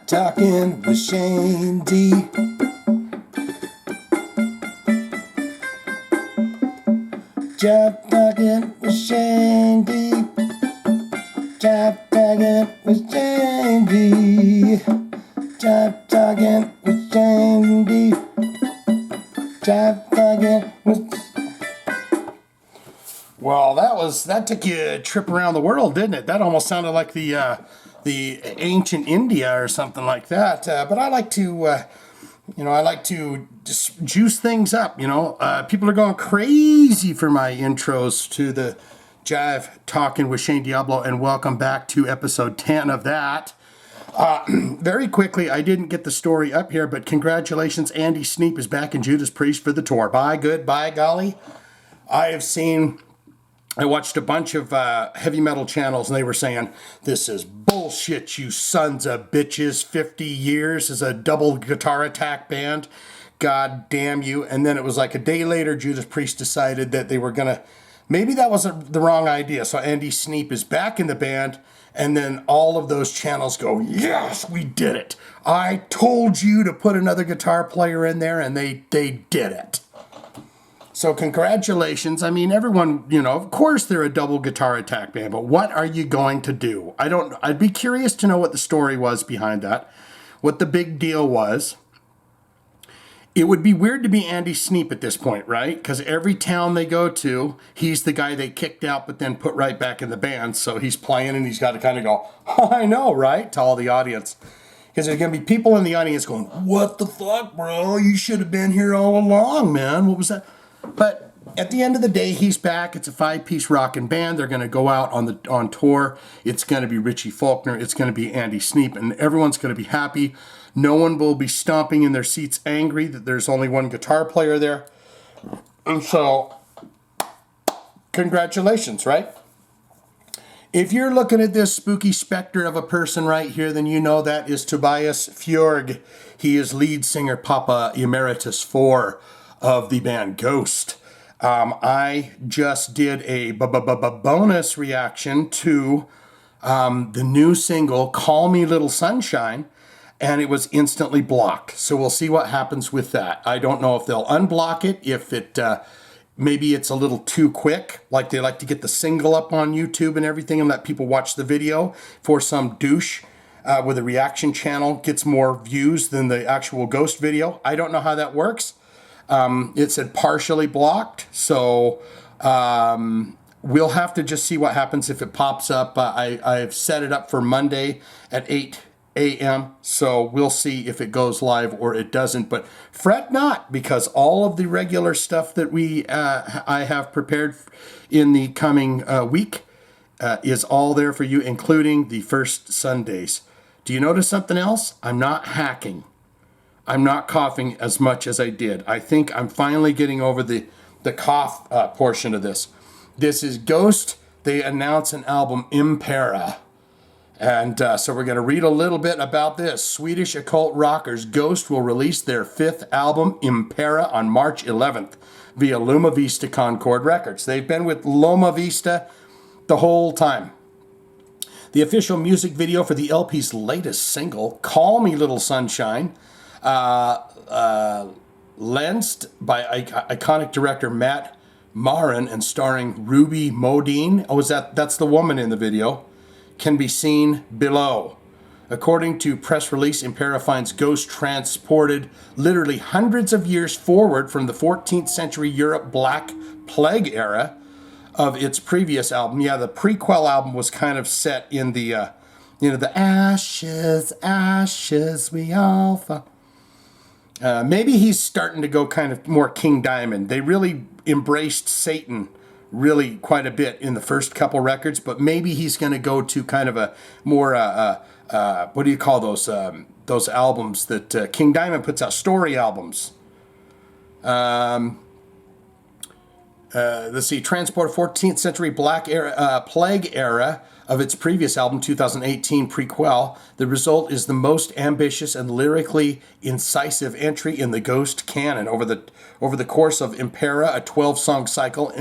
Jive Talkin with Shane D. Jive Talkin with Shane D. Jive Talkin with Shane D. Jive Talkin with Shane D. Jive Talkin with... Well, that took you a trip around the world, didn't it? That almost sounded like the ancient India or something like that. But I like to, just juice things up. People are going crazy for my intros to the Jive Talkin with Shane Diablo, and welcome back to episode 10 of that. Very quickly, I didn't get the story up here, but congratulations, Andy Sneap is back in Judas Priest for the tour. By golly. I watched a bunch of heavy metal channels, and they were saying, this is bullshit, you sons of bitches. 50 years as a double guitar attack band. God damn you. And then it was like a day later, Judas Priest decided that they were going to, maybe that was the wrong idea. So Andy Sneap is back in the band, and then all of those channels go, yes, we did it. I told you to put another guitar player in there, and they did it. So congratulations. I mean, everyone, of course they're a double guitar attack band, but what are you going to do? I'd be curious to know what the story was behind that, what the big deal was. It would be weird to be Andy Sneap at this point, right? Because every town they go to, he's the guy they kicked out but then put right back in the band. So he's playing and he's got to kind of go, oh, I know, right? To all the audience. Because there's going to be people in the audience going, what the fuck, bro? You should have been here all along, man. What was that? But at the end of the day, he's back. It's a 5-piece rockin' band. They're going to go out on tour. It's going to be Richie Faulkner. It's going to be Andy Sneap, and everyone's going to be happy. No one will be stomping in their seats angry that there's only one guitar player there. And so, congratulations, right? If you're looking at this spooky specter of a person right here, then you know that is Tobias Fjorg. He is lead singer Papa Emeritus 4 of the band Ghost. I just did a bonus reaction to the new single Call Me Little Sunshine, and it was instantly blocked. So we'll see what happens with that. I don't know if they'll unblock it, if it maybe it's a little too quick, like they like to get the single up on YouTube and everything and let people watch the video, for some douche with a reaction channel gets more views than the actual Ghost video. I don't know how that works. It said partially blocked, so we'll have to just see what happens if it pops up. I've set it up for Monday at 8 a.m., so we'll see if it goes live or it doesn't. But fret not, because all of the regular stuff that I have prepared in the coming week is all there for you, including the first Sundays. Do you notice something else? I'm not hacking. I'm not coughing as much as I did. I think I'm finally getting over the cough portion of this. This is Ghost. They announce an album, Impera. And so we're going to read a little bit about this. Swedish occult rockers Ghost will release their 5th album, Impera, on March 11th via Loma Vista Concord Records. They've been with Loma Vista the whole time. The official music video for the LP's latest single, Call Me Little Sunshine, lensed by iconic director Matt Marin and starring Ruby Modine. Oh, that's the woman in the video. Can be seen below. According to press release, Impera finds Ghost transported literally hundreds of years forward from the 14th century Europe Black Plague era of its previous album. Yeah, the prequel album was kind of set in the, the ashes, we all fall. Maybe he's starting to go kind of more King Diamond. They really embraced Satan really quite a bit in the first couple records, but maybe he's going to go to kind of a more, what do you call those albums that King Diamond puts out, story albums. Let's see, transport 14th century Black era, Plague era of its previous album, 2018 prequel. The result is the most ambitious and lyrically incisive entry in the Ghost canon. Over the course of Impera, a 12-song cycle,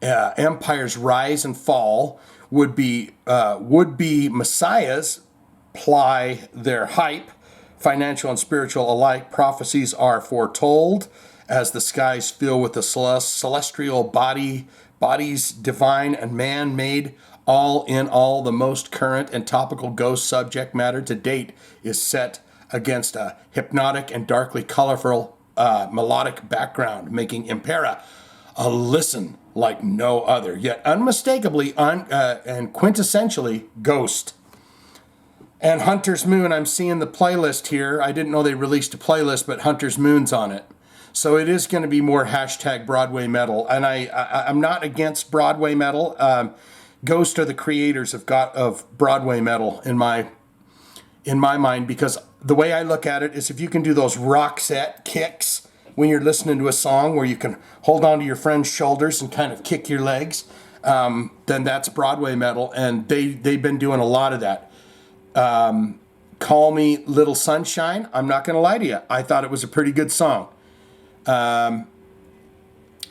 Empire's Rise and Fall, would be messiahs ply their hype, financial and spiritual alike. Prophecies are foretold as the skies fill with the celestial bodies, divine and man-made. All in all, the most current and topical ghost subject matter to date is set against a hypnotic and darkly colorful melodic background, making Impera a listen like no other, yet unmistakably and quintessentially ghost. And Hunter's Moon, I'm seeing the playlist here. I didn't know they released a playlist, but Hunter's Moon's on it. So it is going to be more hashtag Broadway metal. And I'm not against Broadway metal. Ghost are the creators of Broadway metal in my mind, because the way I look at it is, if you can do those rock set kicks when you're listening to a song where you can hold on to your friend's shoulders and kind of kick your legs, then that's Broadway metal. And they've been doing a lot of that. Call Me Little Sunshine. I'm not going to lie to you. I thought it was a pretty good song. I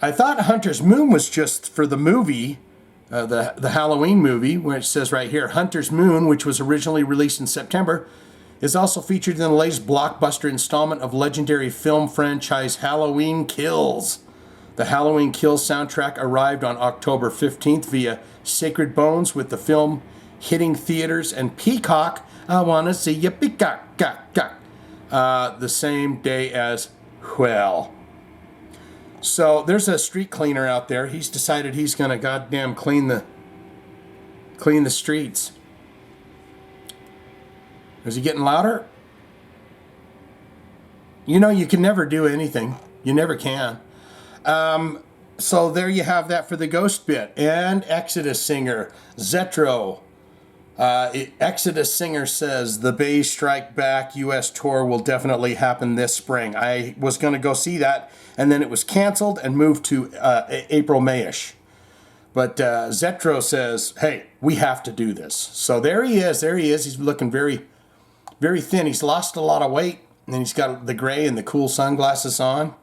thought Hunter's Moon was just for the movie, the Halloween movie, where it says right here, Hunter's Moon, which was originally released in September, is also featured in the latest blockbuster installment of legendary film franchise Halloween Kills. The Halloween Kills soundtrack arrived on October 15th via Sacred Bones, with the film hitting theaters and Peacock, I Wanna See Ya Peacock, the same day as Well. So there's a street cleaner out there. He's decided he's going to goddamn clean the streets. Is he getting louder? You know, you can never do anything. You never can. So there you have that for the ghost bit. And Exodus singer Zetro. Exodus singer says the Bay Strike Back U.S. tour will definitely happen this spring. I was going to go see that, and then it was canceled and moved to April, Mayish. But Zetro says, hey, we have to do this. So there he is. He's looking very, very thin. He's lost a lot of weight, and he's got the gray and the cool sunglasses on.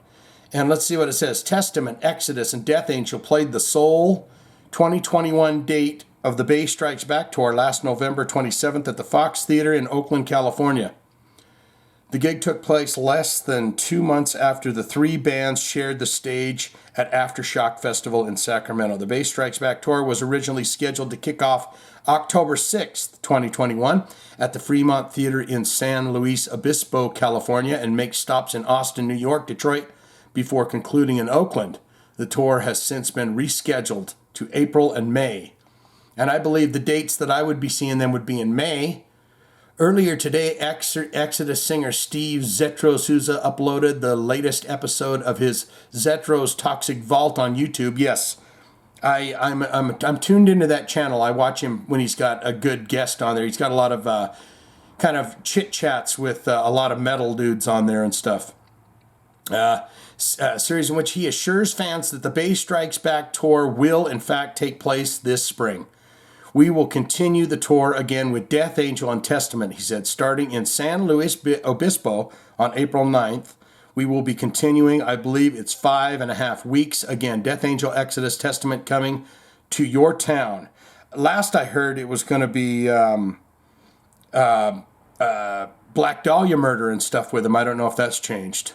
And let's see what it says. Testament, Exodus, and Death Angel played the Soul 2021 date of the Bay Strikes Back tour last November 27th at the Fox Theater in Oakland, California. The gig took place less than 2 months after the three bands shared the stage at Aftershock Festival in Sacramento. The Bay Strikes Back tour was originally scheduled to kick off October 6th, 2021 at the Fremont Theater in San Luis Obispo, California, and make stops in Austin, New York, Detroit, before concluding in Oakland. The tour has since been rescheduled to April and May. And I believe the dates that I would be seeing them would be in May. Earlier today, Exodus singer Steve Zetro Souza uploaded the latest episode of his Zetro's Toxic Vault on YouTube. Yes, I'm tuned into that channel. I watch him when he's got a good guest on there. He's got a lot of kind of chit chats with a lot of metal dudes on there and stuff. Series in which he assures fans that the Bay Strikes Back tour will in fact take place this spring. We will continue the tour again with Death Angel and Testament, he said, starting in San Luis Obispo on April 9th. We will be continuing, I believe it's 5.5 weeks. Again, Death Angel, Exodus, Testament coming to your town. Last I heard it was going to be Black Dahlia Murder and stuff with him. I don't know if that's changed.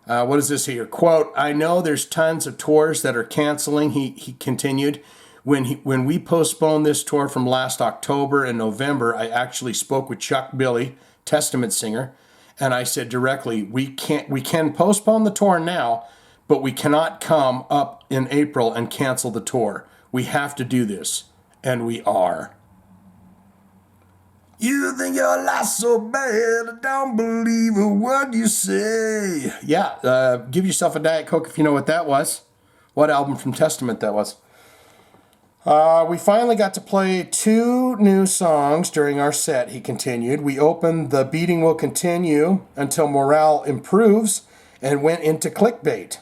What is this here? Quote, I know there's tons of tours that are canceling, he continued. When we postponed this tour from last October and November, I actually spoke with Chuck Billy, Testament singer, and I said directly, we can postpone the tour now, but we cannot come up in April and cancel the tour. We have to do this, and we are. You think your life's so bad, I don't believe a word you say. Yeah, give yourself a Diet Coke if you know what that was. What album from Testament that was. We finally got to play 2 new songs during our set, he continued. We opened The Beating Will Continue Until Morale Improves and went into Clickbait.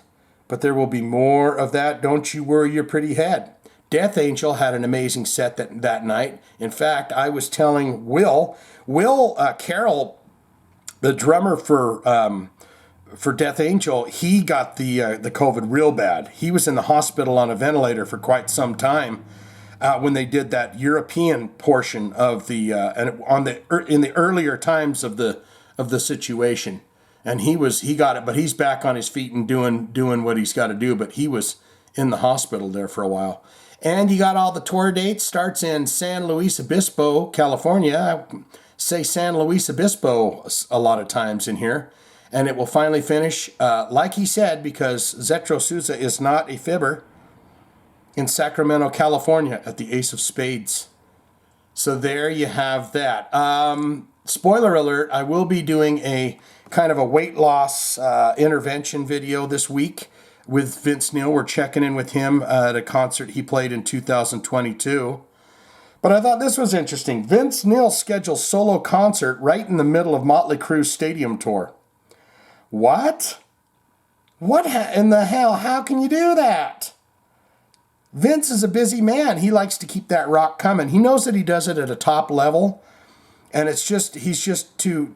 But there will be more of that, don't you worry your pretty head. Death Angel had an amazing set that night. In fact, I was telling Will Carroll, the drummer for Death Angel, he got the COVID real bad. He was in the hospital on a ventilator for quite some time. when they did that European portion of the in the earlier times of the situation. And he got it, but he's back on his feet and doing what he's got to do. But he was in the hospital there for a while. And you got all the tour dates. Starts in San Luis Obispo, California. I say San Luis Obispo a lot of times in here. And it will finally finish, like he said, because Zetro Souza is not a fibber, in Sacramento, California at the Ace of Spades. So there you have that. Spoiler alert, I will be doing a kind of a weight loss intervention video this week with Vince Neil. We're checking in with him at a concert he played in 2022. But I thought this was interesting. Vince Neil schedules solo concert right in the middle of Motley Crue's stadium tour. What? What in the hell? How can you do that? Vince is a busy man. He likes to keep that rock coming. He knows that he does it at a top level. And it's just, he's too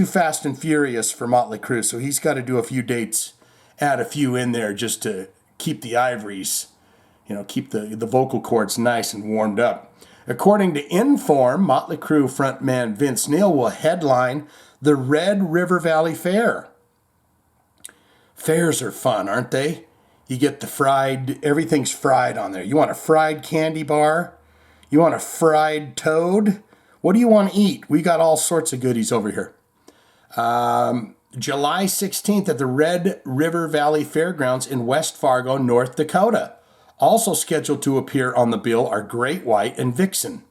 fast and furious for Motley Crue. So he's got to do a few dates, add a few in there just to keep the ivories, keep the vocal cords nice and warmed up. According to Inform, Motley Crue frontman Vince Neil will headline the Red River Valley Fair. Fairs are fun, aren't they? You get everything's fried on there. You want a fried candy bar? You want a fried toad? What do you want to eat? We got all sorts of goodies over here. July 16th at the Red River Valley Fairgrounds in West Fargo, North Dakota. Also scheduled to appear on the bill are Great White and Vixen.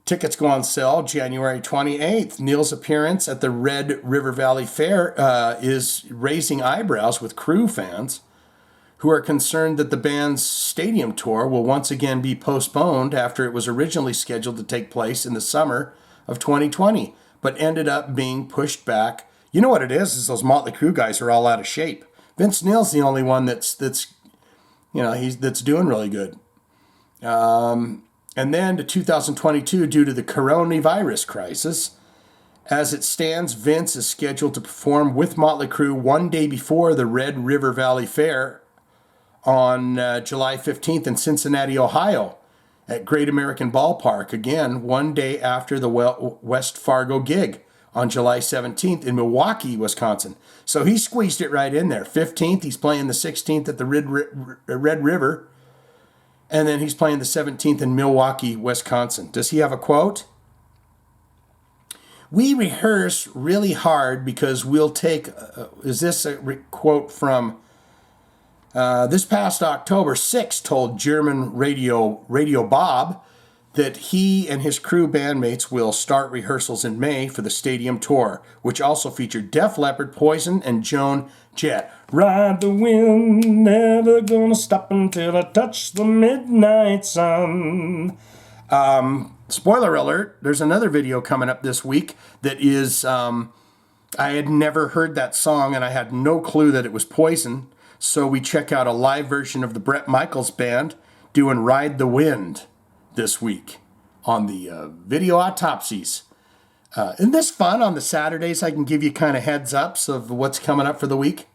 Tickets go on sale January 28th. Neil's appearance at the Red River Valley Fair is raising eyebrows with Crue fans who are concerned that the band's stadium tour will once again be postponed after it was originally scheduled to take place in the summer of 2020, but ended up being pushed back. You know what it is those Motley Crue guys are all out of shape. Vince Neil's the only one that's doing really good. And then to 2022, due to the coronavirus crisis, as it stands, Vince is scheduled to perform with Motley Crue one day before the Red River Valley Fair on July 15th in Cincinnati, Ohio, at Great American Ballpark. Again, one day after the West Fargo gig on July 17th in Milwaukee, Wisconsin. So he squeezed it right in there. 15th, he's playing the 16th at the Red River. And then he's playing the 17th in Milwaukee, Wisconsin. Does he have a quote? We rehearse really hard because we'll take... is this a quote from... this past October, 6 told German Radio Bob that he and his Crue bandmates will start rehearsals in May for the stadium tour, which also featured Def Leppard, Poison, and Joan Jett. Ride the wind, never gonna stop until I touch the midnight sun. Spoiler alert, there's another video coming up this week that is, I had never heard that song and I had no clue that it was Poison. So we check out a live version of the Bret Michaels Band doing Ride the Wind this week on the Video Autopsies. Isn't this fun? On the Saturdays, I can give you kind of heads ups of what's coming up for the week.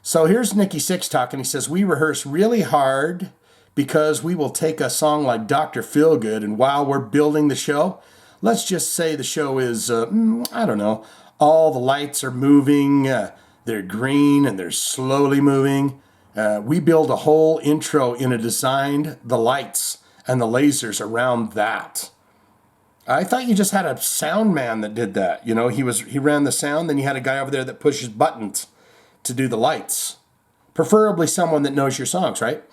So here's Nikki Sixx talking. He says, we rehearse really hard because we will take a song like Dr. Feelgood, and while we're building the show, let's just say the show is, I don't know, all the lights are moving, they're green and they're slowly moving. We build a whole intro in a designed the lights and the lasers around that. I thought you just had a sound man that did that. He ran the sound, then you had a guy over there that pushes buttons to do the lights. Preferably someone that knows your songs, right?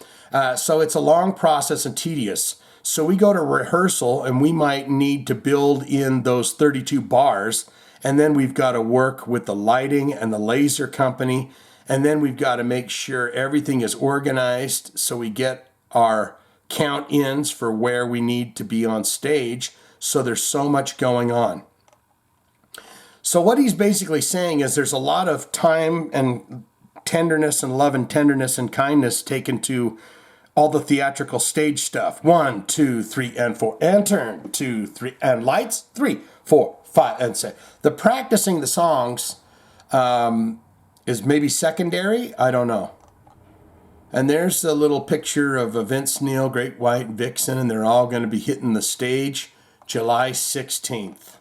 So it's a long process and tedious. So we go to rehearsal and we might need to build in those 32 bars. And then we've got to work with the lighting and the laser company. And then we've got to make sure everything is organized so we get our count-ins for where we need to be on stage. So there's so much going on. So what he's basically saying is there's a lot of time and tenderness and love and tenderness and kindness taken to all the theatrical stage stuff. 1, 2, 3, and 4. And turn. 2, 3, and lights. 3, 4, 5, and 6. The practicing the songs is maybe secondary. I don't know. And there's a little picture of Vince Neil, Great White, and Vixen, and they're all going to be hitting the stage July 16th.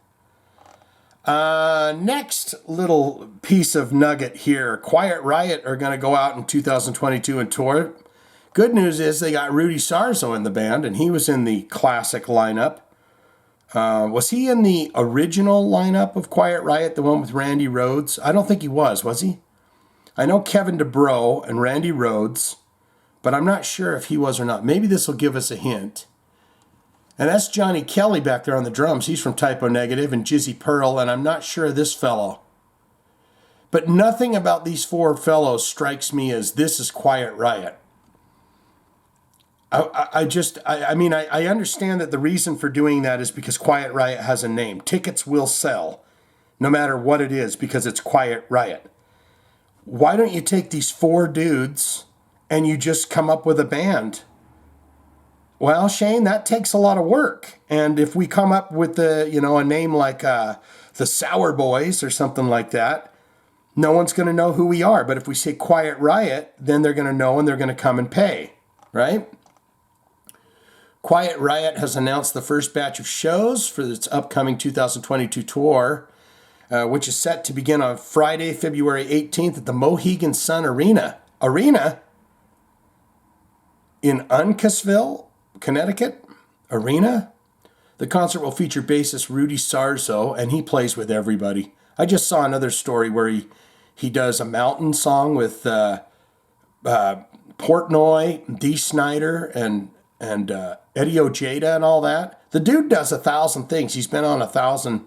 Next little piece of nugget here. Quiet Riot are going to go out in 2022 and tour. Good news is they got Rudy Sarzo in the band, and he was in the classic lineup. Was he in the original lineup of Quiet Riot, the one with Randy Rhoads? I don't think he was he? I know Kevin DuBrow and Randy Rhoads, but I'm not sure if he was or not. Maybe this will give us a hint. And that's Johnny Kelly back there on the drums. He's from Typo Negative, and Jizzy Pearl, and I'm not sure of this fellow. But nothing about these four fellows strikes me as this is Quiet Riot. I mean, I understand that the reason for doing that is because Quiet Riot has a name. Tickets will sell, no matter what it is, because it's Quiet Riot. Why don't you take these four dudes and you just come up with a band? Well, Shane, that takes a lot of work. And if we come up with a name like the Sour Boys or something like that, no one's going to know who we are. But if we say Quiet Riot, then they're going to know and they're going to come and pay, right? Quiet Riot has announced the first batch of shows for its upcoming 2022 tour, which is set to begin on Friday, February 18th at the Mohegan Sun Arena in Uncasville, Connecticut. Arena. The concert will feature bassist Rudy Sarzo, and he plays with everybody. I just saw another story where he does a mountain song with Portnoy, Dee Snider, and Eddie Ojeda and all that. The dude does 1,000 things. He's been in 1,000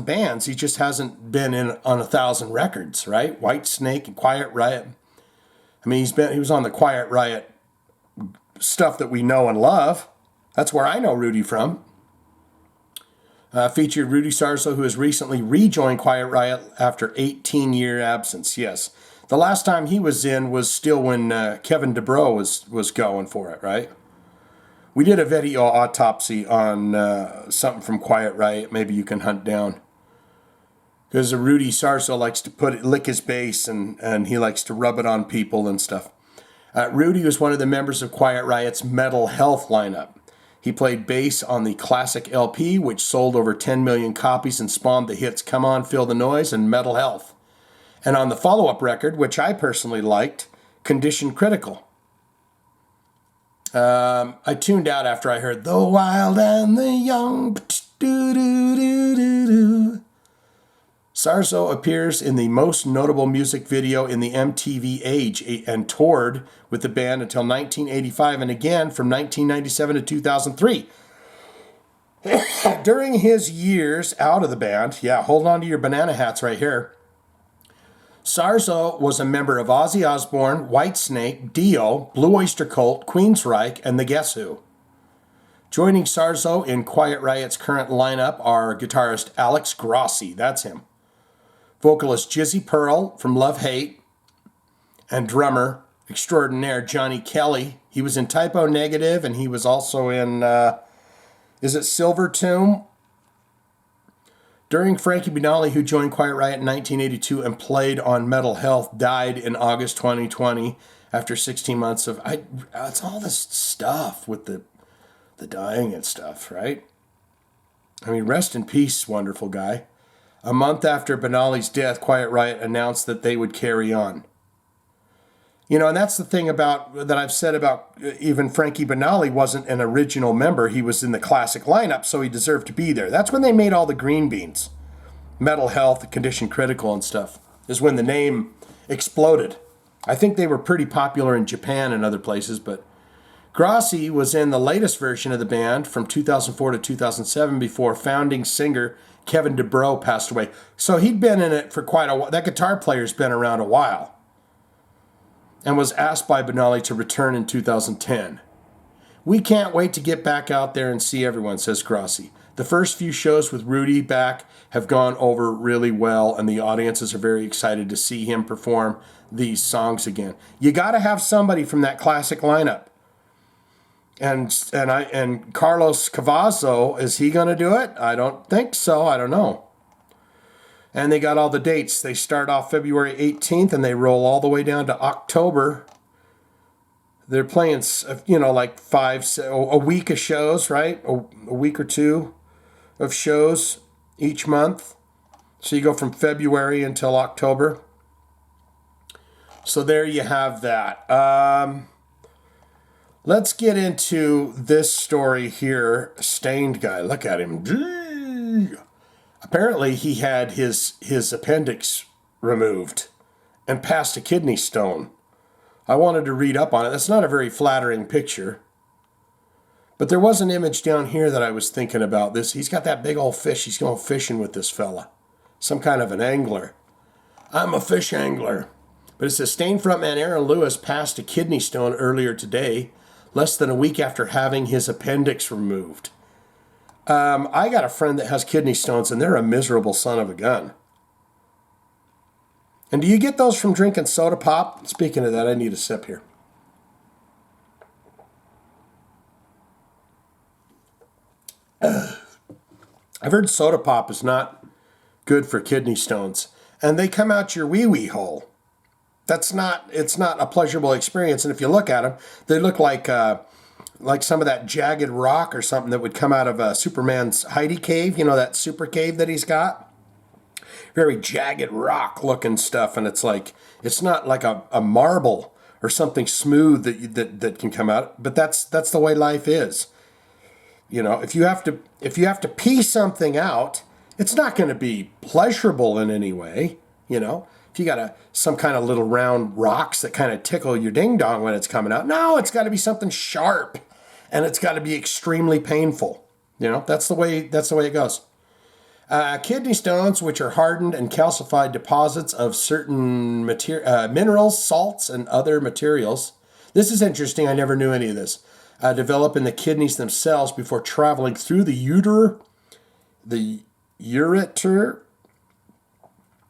bands. He just hasn't been on 1,000 records, right? White Snake and Quiet Riot. I mean, he was on the Quiet Riot stuff that we know and love. That's where I know Rudy from. Featured Rudy Sarzo, who has recently rejoined Quiet Riot after 18-year absence. Yes. The last time he was in was still when Kevin DuBrow was going for it, right? We did a video autopsy on something from Quiet Riot. Maybe you can hunt down. Because Rudy Sarzo likes to lick his bass and he likes to rub it on people and stuff. Rudy was one of the members of Quiet Riot's Metal Health lineup. He played bass on the classic LP, which sold over 10 million copies and spawned the hits Come On, Feel the Noise and Metal Health. And on the follow-up record, which I personally liked, Condition Critical. I tuned out after I heard The Wild and the Young. Sarzo appears in the most notable music video in the MTV age and toured with the band until 1985 and again from 1997 to 2003. During his years out of the band, hold on to your banana hats right here, Sarzo was a member of Ozzy Osbourne, Whitesnake, Dio, Blue Oyster Cult, Queensryche, and the Guess Who. Joining Sarzo in Quiet Riot's current lineup are guitarist Alex Grossi, that's him, vocalist Jizzy Pearl from Love Hate, and drummer extraordinaire Johnny Kelly. He was in Typo Negative, and he was also in, is it Silver Tomb? During Frankie Banali, who joined Quiet Riot in 1982 and played on Metal Health, died in August 2020 after 16 months of... it's all this stuff with the dying and stuff, right? I mean, rest in peace, wonderful guy. A month after Banali's death, Quiet Riot announced that they would carry on. And that's the thing that I've said about even Frankie Banali wasn't an original member. He was in the classic lineup, so he deserved to be there. That's when they made all the green beans. Metal Health, Condition Critical and stuff is when the name exploded. I think they were pretty popular in Japan and other places, but Grossi was in the latest version of the band from 2004 to 2007 before founding singer Kevin DuBrow passed away. So he'd been in it for quite a while. That guitar player's been around a while. And was asked by Banali to return in 2010. We can't wait to get back out there and see everyone, says Grossi. The first few shows with Rudy back have gone over really well, and the audiences are very excited to see him perform these songs again. You got to have somebody from that classic lineup. And Carlos Cavazo, is he going to do it? I don't think so. I don't know. And they got all the dates. They start off February 18th and they roll all the way down to October. They're playing, you know, like a week of shows, right? A week or two of shows each month. So you go from February until October. So there you have that. Let's get into this story here. Stained guy, look at him. Gee. Apparently he had his appendix removed and passed a kidney stone. I wanted to read up on it. That's not a very flattering picture. But there was an image down here that I was thinking about. He's got that big old fish. He's going fishing with this fella. Some kind of an angler. I'm a fish angler. But it says, Stained frontman Aarin Lewis passed a kidney stone earlier today, less than a week after having his appendix removed. I got a friend that has kidney stones, and they're a miserable son of a gun. And do you get those from drinking soda pop? Speaking of that, I need a sip here. I've heard soda pop is not good for kidney stones, and they come out your wee-wee hole. It's not a pleasurable experience, and if you look at them, they look like some of that jagged rock or something that would come out of Superman's hidey cave, you know, that super cave that he's got? Very jagged rock looking stuff, and it's not like a marble or something smooth that can come out, but that's the way life is. You know, if you have to pee something out, it's not going to be pleasurable in any way, you know. If you got some kind of little round rocks that kind of tickle your ding dong when it's coming out, no, it's got to be something sharp, and it's got to be extremely painful. You know, that's the way it goes. Kidney stones, which are hardened and calcified deposits of certain minerals, salts, and other materials. This is interesting. I never knew any of this. Develop in the kidneys themselves before traveling through the ureter,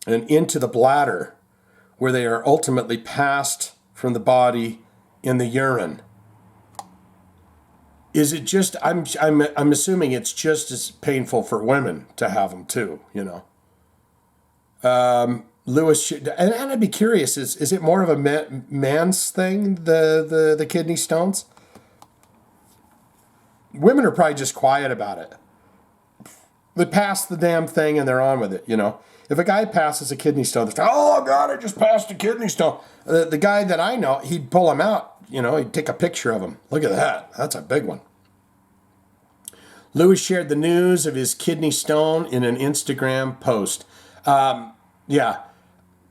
and into the bladder, where they are ultimately passed from the body in the urine. Is it just? I'm assuming it's just as painful for women to have them too. You know, Lewis and I'd be curious: is it more of a man's thing? The kidney stones. Women are probably just quiet about it. They pass the damn thing and they're on with it. You know, if a guy passes a kidney stone, they're like, "Oh God, I just passed a kidney stone." The guy that I know, he'd pull him out. You know, he'd take a picture of him. Look at that. That's a big one. Lewis shared the news of his kidney stone in an Instagram post. Yeah,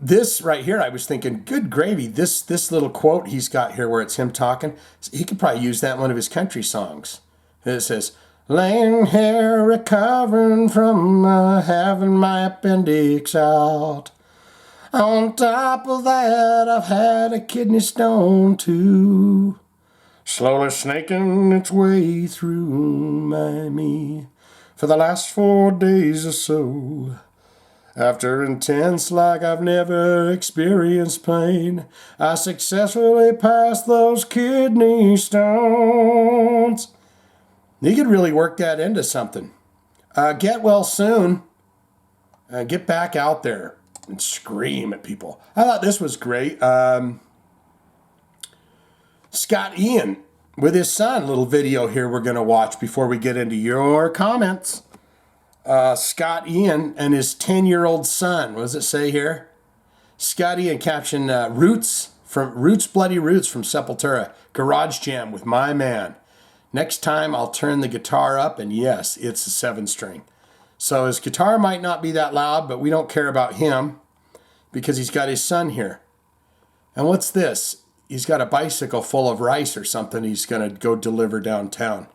this right here, I was thinking, good gravy. This little quote he's got here where it's him talking, he could probably use that in one of his country songs. It says, laying here recovering from having my appendix out. On top of that, I've had a kidney stone too. Slowly snaking its way through me for the last 4 days or so. After intense like I've never experienced pain, I successfully passed those kidney stones. You could really work that into something. Get well soon. Get back out there and scream at people. I thought this was great. Scott Ian with his son, little video here we're going to watch before we get into your comments. Scott Ian and his 10-year-old son. What does it say here? Scott Ian captioned Roots Bloody Roots from Sepultura. Garage Jam with my man. Next time I'll turn the guitar up, and yes, it's a 7-string. So his guitar might not be that loud, but we don't care about him because he's got his son here. And what's this? He's got a bicycle full of rice or something he's going to go deliver downtown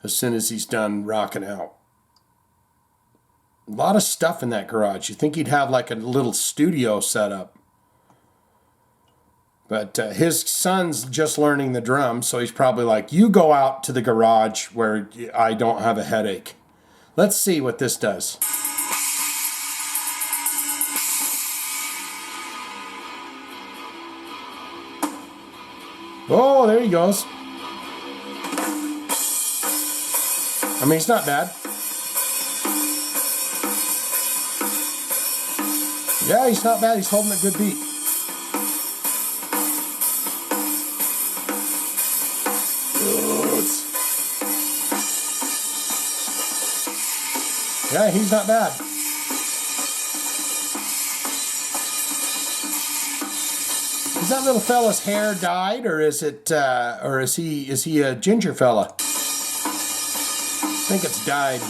as soon as he's done rocking out. A lot of stuff in that garage. You think he'd have like a little studio set up. But his son's just learning the drums, so he's probably like, you go out to the garage where I don't have a headache. Let's see what this does. Oh, there he goes. I mean, it's not bad. Yeah, he's not bad. He's holding a good beat. Yeah, he's not bad. Is that little fella's hair dyed, or is it, or is he a ginger fella? I think it's dyed.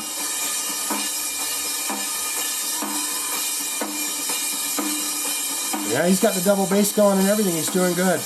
Yeah, he's got the double bass going and everything. He's doing good.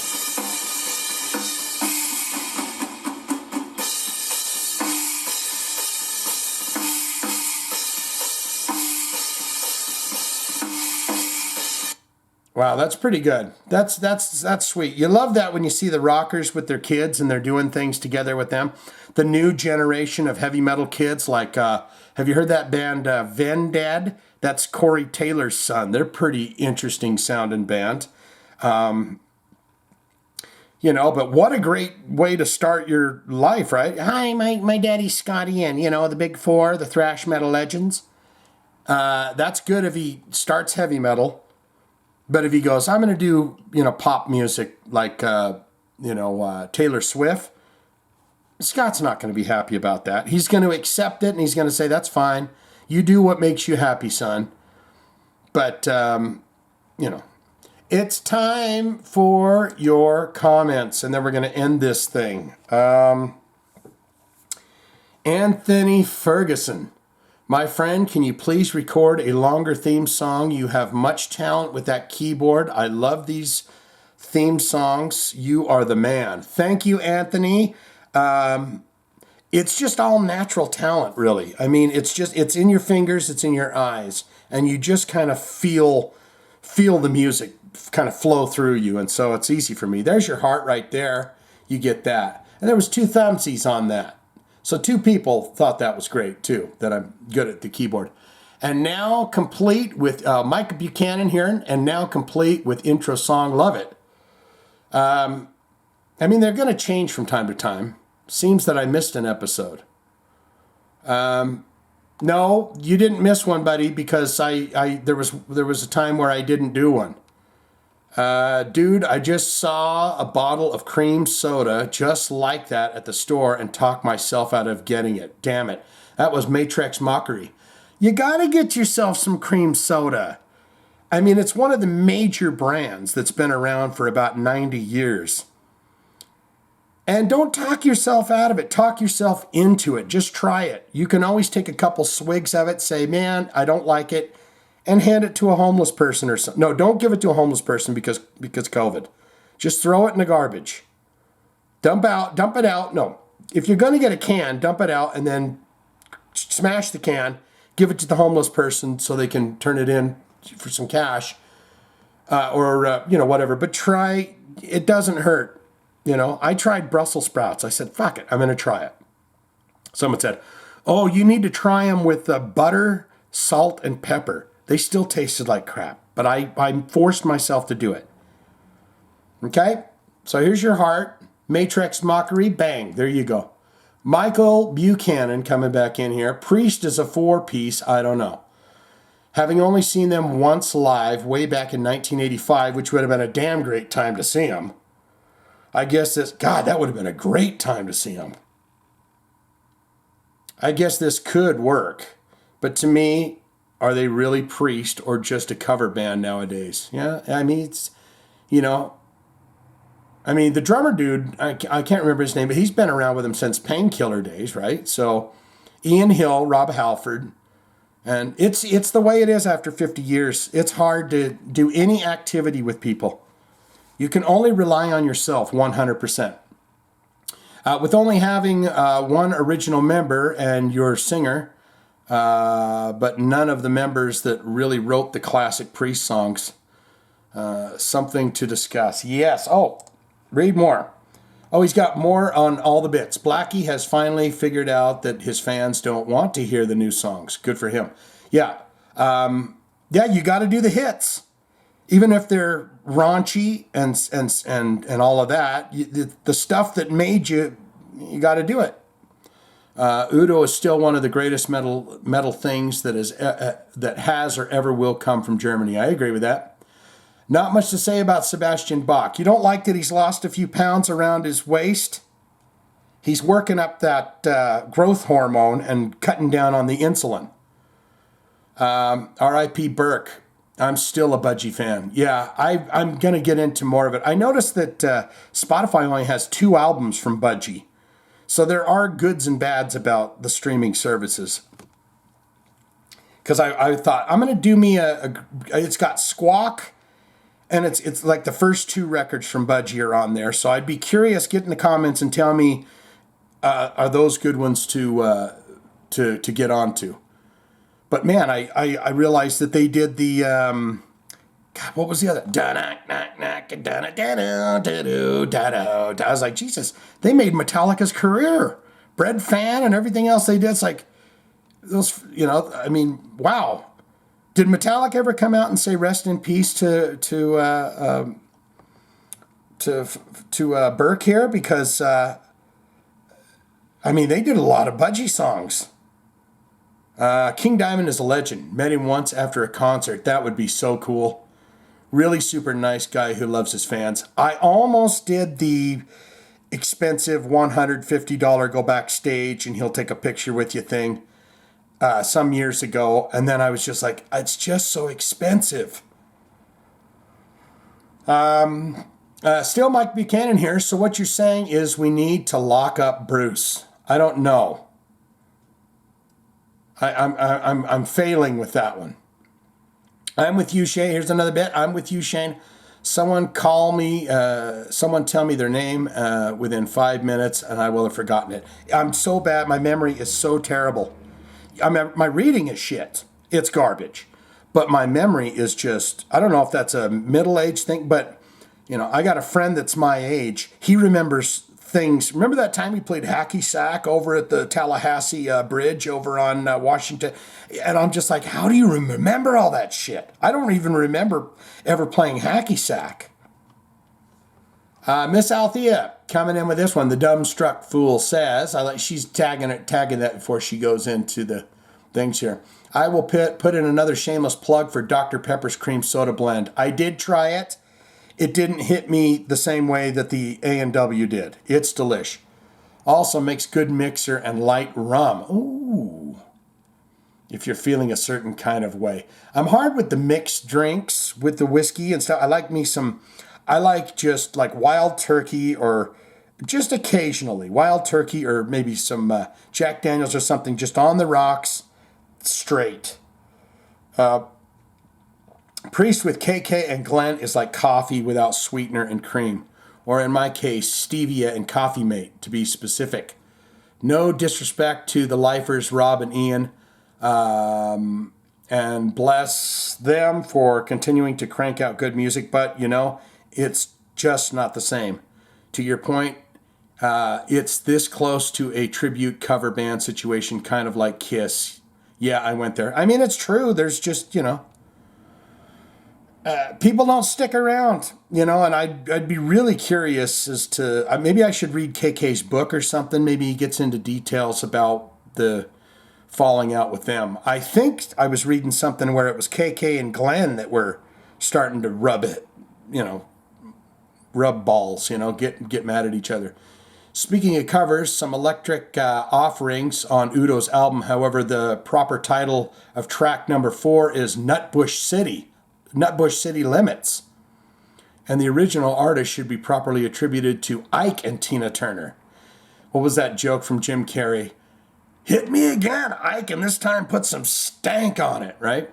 Wow, that's pretty good. That's sweet. You love that when you see the rockers with their kids and they're doing things together with them. The new generation of heavy metal kids, like, have you heard that band Vendad? That's Corey Taylor's son. They're pretty interesting sounding band. You know, but what a great way to start your life, right? Hi, my daddy's Scotty Ian, you know, the big four, the thrash metal legends. That's good if he starts heavy metal. But if he goes, I'm going to do, you know, pop music like, Taylor Swift, Scott's not going to be happy about that. He's going to accept it and he's going to say, that's fine. You do what makes you happy, son. But, it's time for your comments. And then we're going to end this thing. Anthony Ferguson. My friend, can you please record a longer theme song? You have much talent with that keyboard. I love these theme songs. You are the man. Thank you, Anthony. It's just all natural talent, really. I mean, it's in your fingers, it's in your eyes, and you just kind of feel the music kind of flow through you, and so it's easy for me. There's your heart right there. You get that. And there was 2 thumbsies on that. So 2 people thought that was great, too, that I'm good at the keyboard. And now complete with Mike Buchanan here, and now complete with intro song, Love It. I mean, they're going to change from time to time. Seems that I missed an episode. No, you didn't miss one, buddy, because there was a time where I didn't do one. Dude, I just saw a bottle of cream soda just like that at the store and talked myself out of getting it. Damn it. That was Matrix Mockery. You gotta get yourself some cream soda. I mean, it's one of the major brands that's been around for about 90 years. And don't talk yourself out of it. Talk yourself into it. Just try it. You can always take a couple swigs of it, say, man, I don't like it, and hand it to a homeless person or something. No, don't give it to a homeless person because COVID. Just throw it in the garbage. Dump it out. No, if you're going to get a can, dump it out and then smash the can, give it to the homeless person so they can turn it in for some cash or whatever. But try, it doesn't hurt. You know, I tried Brussels sprouts. I said, fuck it, I'm going to try it. Someone said, oh, you need to try them with butter, salt, and pepper. They still tasted like crap, but I forced myself to do it. Okay? So here's your heart. Matrix Mockery, bang, there you go. Michael Buchanan coming back in here. Priest is a 4-piece, I don't know. Having only seen them once live way back in 1985, which would have been a damn great time to see them. I guess that would have been a great time to see them. I guess this could work. But to me, are they really Priest or just a cover band nowadays? Yeah, I mean, it's, the drummer dude, I can't remember his name, but he's been around with them since Painkiller days, right? So Ian Hill, Rob Halford, and it's the way it is after 50 years. It's hard to do any activity with people. You can only rely on yourself 100%. With only having one original member and your singer, but none of the members that really wrote the classic Priest songs, something to discuss. Yes. Oh, read more. Oh, he's got more on all the bits. Blackie has finally figured out that his fans don't want to hear the new songs. Good for him. Yeah. You got to do the hits. Even if they're raunchy and all of that, the stuff that made you got to do it. Udo is still one of the greatest metal things that has or ever will come from Germany. I agree with that. Not much to say about Sebastian Bach. You don't like that he's lost a few pounds around his waist? He's working up that growth hormone and cutting down on the insulin. R.I.P. Burke. I'm still a Budgie fan. Yeah, I'm going to get into more of it. I noticed that Spotify only has 2 albums from Budgie. So there are goods and bads about the streaming services. Because I thought, I'm going to do me it's got Squawk, and it's like the first 2 records from Budgie are on there. So I'd be curious, get in the comments and tell me, are those good ones to get onto? But man, I realized that they did the, God, what was the other? I was like, Jesus, they made Metallica's career. Bread Fan and everything else they did. It's like, those, I mean, wow. Did Metallica ever come out and say rest in peace to Burke here? Because, I mean, they did a lot of Budgie songs. King Diamond is a legend. Met him once after a concert. That would be so cool. Really super nice guy who loves his fans. I almost did the expensive $150 go backstage and he'll take a picture with you thing some years ago. And then I was just like, it's just so expensive. Still Mike Buchanan here. So what you're saying is we need to lock up Bruce. I don't know. I'm failing with that one. I'm with you, Shane. Here's another bit. I'm with you, Shane. Someone call me, someone tell me their name within 5 minutes and I will have forgotten it. I'm so bad. My memory is so terrible. My reading is shit. It's garbage. But my memory is just, I don't know if that's a middle-aged thing, but, I got a friend that's my age. He remembers things. Remember that time we played hacky sack over at the Tallahassee Bridge over on Washington? And I'm just like, how do you remember all that shit? I don't even remember ever playing hacky sack. Miss Althea coming in with this one. The dumbstruck fool says, she's tagging that before she goes into the things here. I will put in another shameless plug for Dr. Pepper's cream soda blend. I did try it. It didn't hit me the same way that the A&W did. It's delish. Also makes good mixer and light rum. Ooh. If you're feeling a certain kind of way. I'm hard with the mixed drinks with the whiskey and stuff. I like just like Wild Turkey or just occasionally Wild Turkey or maybe some Jack Daniels or something just on the rocks straight. Priest with KK and Glenn is like coffee without sweetener and cream. Or in my case, stevia and Coffee Mate, to be specific. No disrespect to the lifers, Rob and Ian. And bless them for continuing to crank out good music. But, it's just not the same. To your point, it's this close to a tribute cover band situation, kind of like Kiss. Yeah, I went there. I mean, it's true. There's just, people don't stick around, and I'd be really curious as to, maybe I should read KK's book or something. Maybe he gets into details about the falling out with them. I think I was reading something where it was KK and Glenn that were starting to rub balls, get mad at each other. Speaking of covers, some electric offerings on Udo's album. However, the proper title of track number 4 is Nutbush City Limits. And the original artist should be properly attributed to Ike and Tina Turner. What was that joke from Jim Carrey? Hit me again, Ike, and this time put some stank on it, right?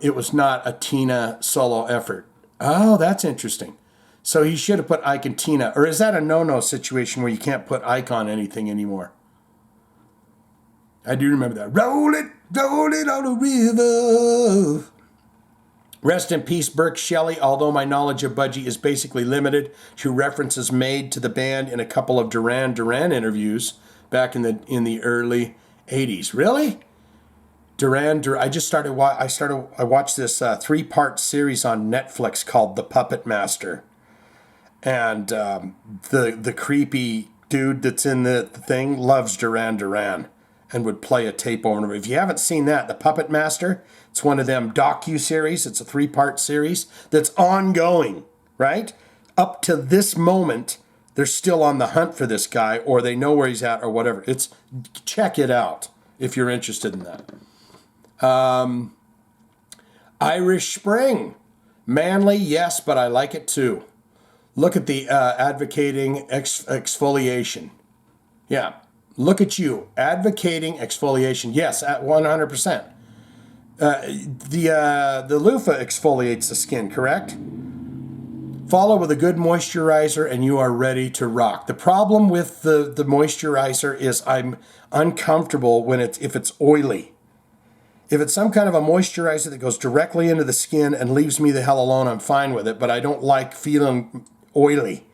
It was not a Tina solo effort. Oh, that's interesting. So he should have put Ike and Tina. Or is that a no-no situation where you can't put Ike on anything anymore? I do remember that. Roll it on the river. Rest in peace, Burke Shelley, although my knowledge of Budgie is basically limited to references made to the band in a couple of Duran Duran interviews back in the early 80s. Really? Duran Duran. I watched this 3-part series on Netflix called The Puppet Master. And the creepy dude that's in the thing loves Duran Duran and would play a tape over and over. If you haven't seen that, The Puppet Master, it's one of them docu-series. It's a 3-part series that's ongoing, right? Up to this moment, they're still on the hunt for this guy, or they know where he's at, or whatever. Check it out if you're interested in that. Irish Spring. Manly, yes, but I like it too. Look at the advocating exfoliation. Yeah, look at you, advocating exfoliation. Yes, at 100%. The loofah exfoliates the skin, correct? Follow with a good moisturizer and you are ready to rock. The problem with the moisturizer is I'm uncomfortable if it's oily. If it's some kind of a moisturizer that goes directly into the skin and leaves me the hell alone, I'm fine with it, but I don't like feeling oily.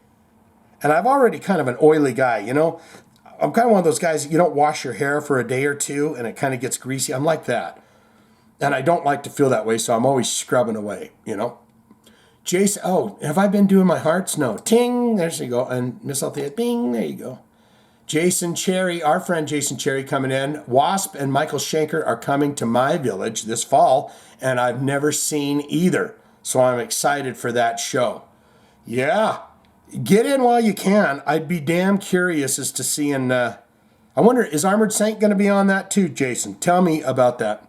And I'm already kind of an oily guy, you know? I'm kind of one of those guys, you don't wash your hair for a day or two and it kind of gets greasy. I'm like that. And I don't like to feel that way, so I'm always scrubbing away, you know? Jason, oh, have I been doing my hearts? No. Ting, there you go. And Miss Althea, bing, there you go. Jason Cherry, our friend Jason Cherry coming in. Wasp and Michael Schenker are coming to my village this fall, and I've never seen either. So I'm excited for that show. Yeah, get in while you can. I'd be damn curious as to seeing, I wonder, is Armored Saint going to be on that too, Jason? Tell me about that.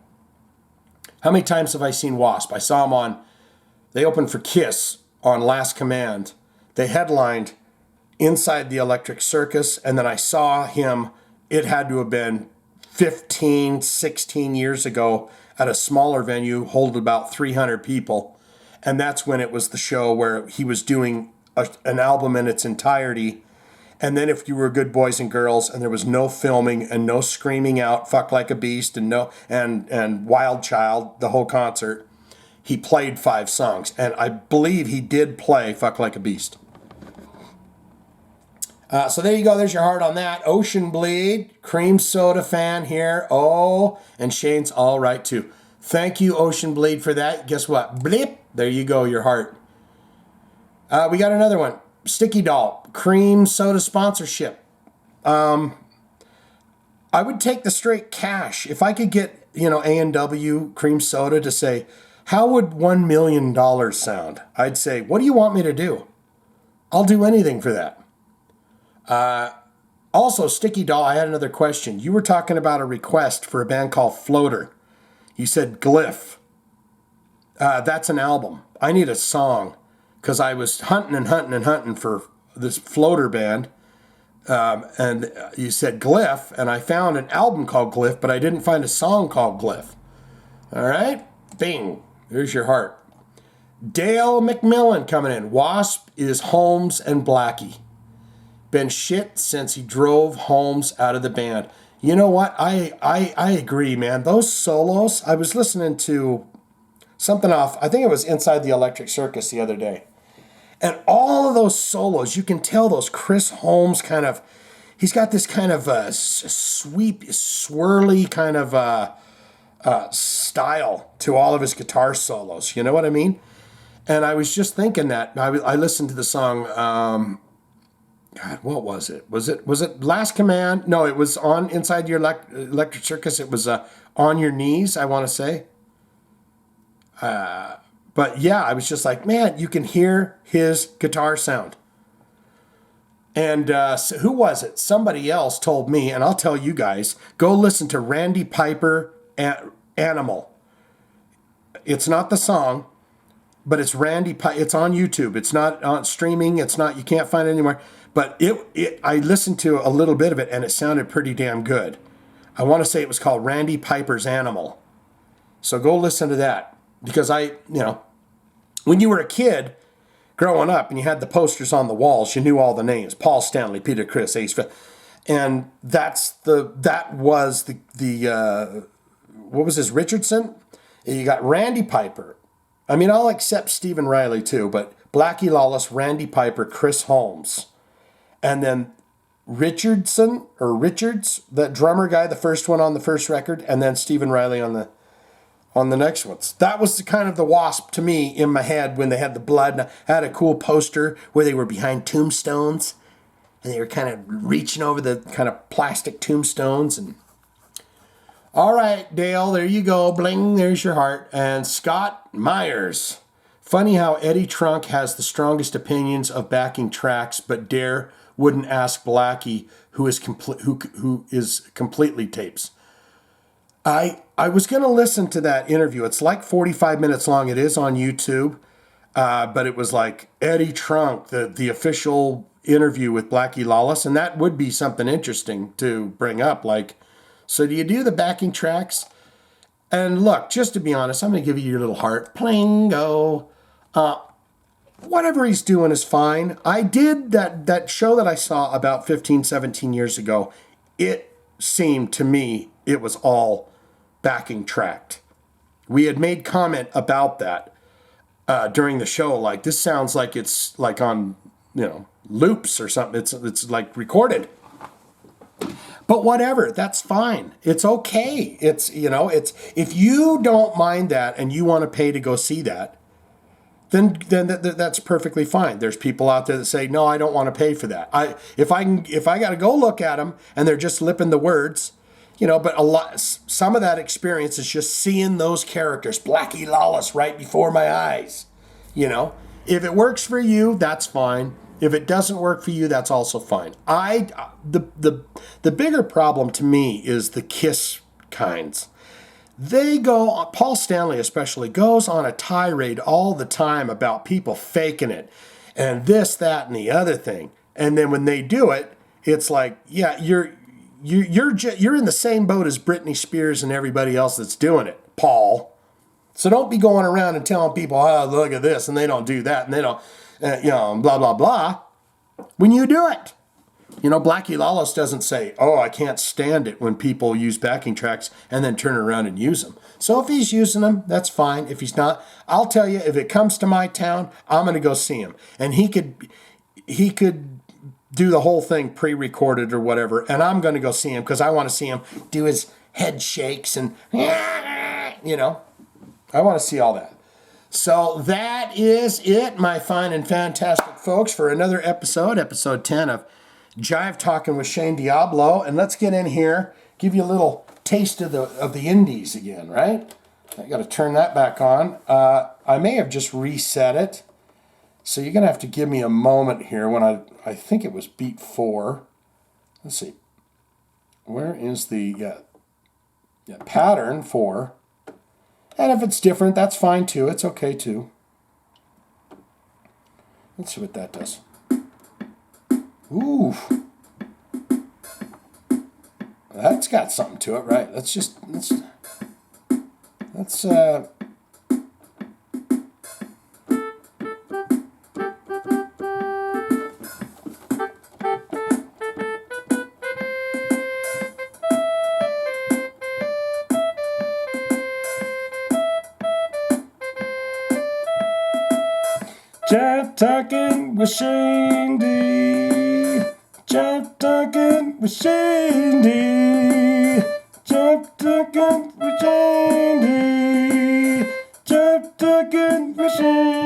How many times have I seen Wasp? I saw him they opened for Kiss on Last Command. They headlined inside the Electric Circus, and then I saw him, it had to have been 15, 16 years ago at a smaller venue, hold about 300 people. And that's when it was the show where he was doing an album in its entirety. And then If You Were Good Boys and Girls, and there was no filming and no screaming out, Fuck Like a Beast, and Wild Child, the whole concert, he played 5 songs. And I believe he did play Fuck Like a Beast. So there you go. There's your heart on that. Ocean Bleed, cream soda fan here. Oh, and Shane's all right too. Thank you, Ocean Bleed, for that. Guess what? Bleep. There you go, your heart. We got another one. Sticky Doll, cream soda sponsorship. I would take the straight cash. If I could get, A&W cream soda to say, how would $1 million sound? I'd say, what do you want me to do? I'll do anything for that. Also, Sticky Doll, I had another question. You were talking about a request for a band called Floater. You said Glyph. That's an album. I need a song because I was hunting for this Floater band. And you said Glyph, and I found an album called Glyph, but I didn't find a song called Glyph. All right? Bing. There's your heart. Dale McMillan coming in. Wasp is Holmes and Blackie. Been shit since he drove Holmes out of the band. You know what? I agree, man. Those solos, I was listening to something off, I think it was Inside the Electric Circus the other day. And all of those solos, you can tell those Chris Holmes he's got this kind of swirly kind of style to all of his guitar solos. You know what I mean? And I was just thinking that. I listened to the song... God, what was it? Was it Last Command? No, it was on Inside Your Electric Circus. It was On Your Knees, I want to say. But yeah, I was just like, man, you can hear his guitar sound. And who was it? Somebody else told me, and I'll tell you guys, go listen to Randy Piper, Animal. It's not the song, but it's Randy Piper. It's on YouTube. It's not on streaming. It's not, you can't find it anywhere. But I listened to a little bit of it, and it sounded pretty damn good. I want to say it was called Randy Piper's Animal. So go listen to that. Because when you were a kid growing up and you had the posters on the walls, you knew all the names. Paul Stanley, Peter Criss, Ace. And that was the what was his, Richardson? You got Randy Piper. I mean, I'll accept Stephen Riley too, but Blackie Lawless, Randy Piper, Chris Holmes. And then Richards, that drummer guy, the first one on the first record, and then Stephen Riley on the next ones. That was kind of the Wasp to me in my head when they had the blood. And I had a cool poster where they were behind tombstones. And they were kind of reaching over the kind of plastic tombstones. And all right, Dale, there you go. Bling, there's your heart. And Scott Myers. Funny how Eddie Trunk has the strongest opinions of backing tracks, but Dare wouldn't ask Blackie, who is completely tapes. I was going to listen to that interview. It's like 45 minutes long. It is on YouTube. But it was like Eddie Trunk, the official interview with Blackie Lawless. And that would be something interesting to bring up. Like, so do you do the backing tracks? And look, just to be honest, I'm going to give you your little heart. Plingo. Whatever he's doing is fine. I did that show that I saw about 15, 17 years ago. It seemed to me it was all backing tracked. We had made comment about that during the show. Like, this sounds like it's like on, loops or something. It's like recorded. But whatever, that's fine. It's okay. It's if you don't mind that and you want to pay to go see that, then that's perfectly fine. There's people out there that say, no, I don't want to pay for that. If I got to go look at them and they're just lipping the words, but some of that experience is just seeing those characters, Blackie Lawless, right before my eyes. If it works for you, that's fine. If it doesn't work for you, that's also fine. The bigger problem to me is the Kiss kinds. Paul Stanley especially, goes on a tirade all the time about people faking it and this, that, and the other thing. And then when they do it, it's like, yeah, you're in the same boat as Britney Spears and everybody else that's doing it, Paul. So don't be going around and telling people, oh, look at this, and they don't do that, and they don't, blah, blah, blah, when you do it. Blackie Lawless doesn't say, oh, I can't stand it when people use backing tracks and then turn around and use them. So if he's using them, that's fine. If he's not, I'll tell you, if it comes to my town, I'm going to go see him. And he could do the whole thing pre-recorded or whatever, and I'm going to go see him because I want to see him do his head shakes and, I want to see all that. So that is it, my fine and fantastic folks, for another episode 10 of Jive Talkin with Shane Diablo. And let's get in here, give you a little taste of the indies again, right? I got to turn that back on. I may have just reset it. So you're going to have to give me a moment here when I think it was beat 4. Let's see. Where is the pattern 4? And if it's different, that's fine too. It's okay too. Let's see what that does. Ooh. That's got something to it, right? Let's Jive Talkin with Shane D. Jive Talkin with Shane D. Jive Talkin with Shane D. Jive Talkin with Shane D.